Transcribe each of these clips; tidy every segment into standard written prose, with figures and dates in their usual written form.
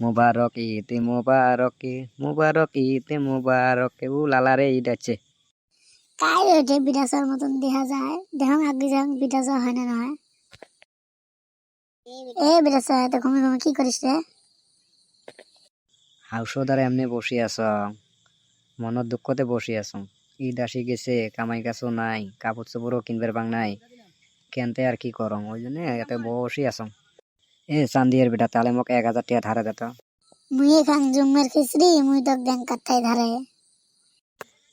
মুবারক ঈদ মুবারক মুবারক ঈদ মুবারক ও লালা রে ঈদ আছে। কাই ওইটা বিরাসার মতন দেখা যায়, দেখুন আগে যখন বিরাসা হয় না নয়। এ বিরাসা এত ঘুমে ঘুমে কি করিস রে? হাউসদার এমনি বসে আছ, মনের দুঃখতে বসে আছ। ঈদ আসি গেছে, কামাই কাছও নাই, কাপড় চোপড়ও কিনবার বাং নাই, কেনতে আর কি করম, ওই জন্য এত বসে আছ। এ চান্দিয়ের বেটা, তাহলে মোক 1000 টাকা ধারে দিত। মুই এখান জুমের খিচড়ি মুই তো ব্যাংক কাটাই ধারে।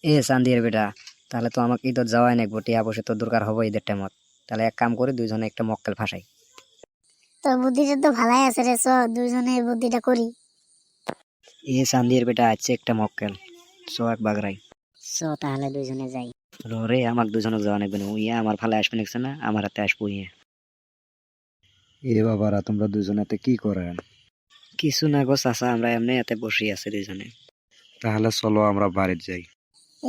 এ চান্দিয়ের বেটা, তাহলে তো আমাকে ঈদত যাওয়াই নাকবো, টিয়া বসে তো দরকার হবো ঈদের টাইমত। তাহলে এক কাম করি, দুইজনে একটা মক্কেল ফাঁসাই। তোর বুদ্ধিটা তো ভালাই আছে রে, চ দুজনে এই বুদ্ধিটা করি। এ চান্দিয়ের বেটা আছে একটা মক্কেল, সো এক বাগরাই। চ তাহলে দুজনে যাই। রে আমাক দুজনক যাওয়া নাকবে না, উইয়া আমার ভালো আসবে নাকছে না, আমার হাতে আসবো ইয়ে। এ বাবারা, তোমরা দুজনেতে কি করেন? কিছু না গো চাচা, আমরা এমনি এতে বসে আছি দুজনে। তাহলে চলো আমরা বাড়িতে যাই।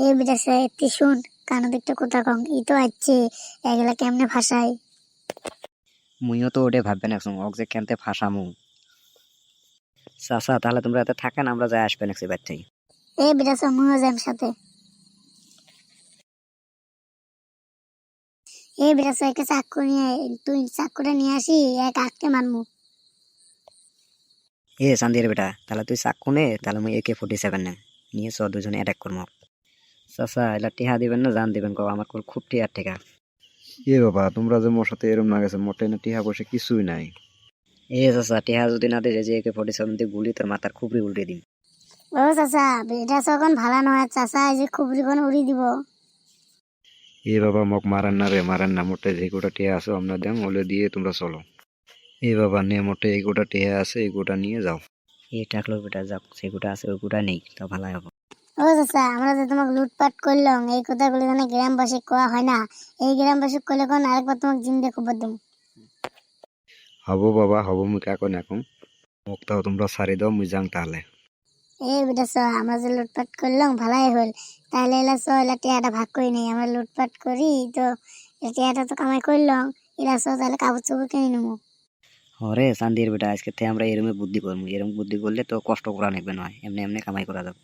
এ বিরাসা এতে শুন, কানো দিকটা কোথা কম ই তো আছে, এগুলা কেমনে ভাষাই। মুইও তো ওটা ভাববে না ওক যে কেনতে ফাঁসামু। চাচা তাহলে তোমরা এতে থাকেন, আমরা যাই আসবে নাকছি বাচ্চাই। এ বিরাসা মুইও যাম সাথে। এ বিরাসা একটা চাকু নিয়ে তুই চাকুটা নিয়ে আসি, এক আটকে মারমু। এ চান্দির বেটা, তাহলে তুই চাকু নে, তাহলে মুই AK-47 নে নিয়ে চ দুজনে অ্যাটাক করবো। চাচা এলা টিহা দিবেন না জান দিবেন কো, আমার খুব টিহার টেকা। এ বাবা, তোমরা যে মোর সাথে এরম না গেছে, মোটে না টিহা বসে কিছুই নাই। এ চাচা টিহা যদি না দিলে যে AK-47 দিয়ে গুলি তোর মাথার খুবরি উল্টে দিন। ও চাচা বিরাসা এখন ভালো নয়, চাচা এই যে খুবরি কোন উড়ি দিব। এ বাবা মোক মারেন না রে, মারেন না, মোটে যে গোটা টিহা আছে আমরা দেম, ওলে দিয়ে তোমরা চলো। এ বাবা নে, মোটে এই গোটা টিহা আছে, এই গোটা নিয়ে যাও। এ টাকলো বেটা, যাও সে গোটা আছে ওই গোটা নেই, তা ভালো হবো। ও চাচা আমরা যে তোমাকে লুটপাট করলাম, এই কথাগুলো যেন গ্রামবাসী কোয়া হয় না, এই গ্রামবাসী করলে কোন আরেকবার তোমাকে জিন্দে খবর দেবো। হব বাবা হব, মুই কাকো নাকো, মোক তাও তোমরা ছাড়ি দাও, মুই যাং তাহলে। এই বেটা চ, আমরা যে লুটপাট করলাম ভালাই হল, তাহলে এলা চ এলা টিয়াটা ভাগ করি নেই, আমরা লুটপাট করি তো টিয়াটা তো কামাই করলাম, এলা চ তাহলে কাপড় চোপড় কিনে নেবো। হরে চান্দির বেটা, আজকে থেকে আমরা এরমে বুদ্ধি করবো, এরম বুদ্ধি করলে তো কষ্ট করা নেবে নয়, এমনি এমনি কামাই করা যাবে।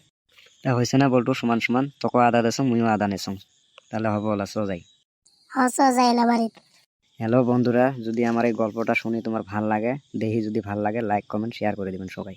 তা হয়েছে না বলতো, সমান সমান তোকে আদা দেছ মুইও আদা নেছং, তাহলে হবো ওলা চ যাই। হ চ যাই এলা বাড়িত। হ্যালো বন্ধুরা, যদি আমার এই গল্পটা শুনি তোমার ভাল লাগে, দেখি যদি ভাল লাগে, লাইক কমেন্ট শেয়ার করে দিবেন সবাই।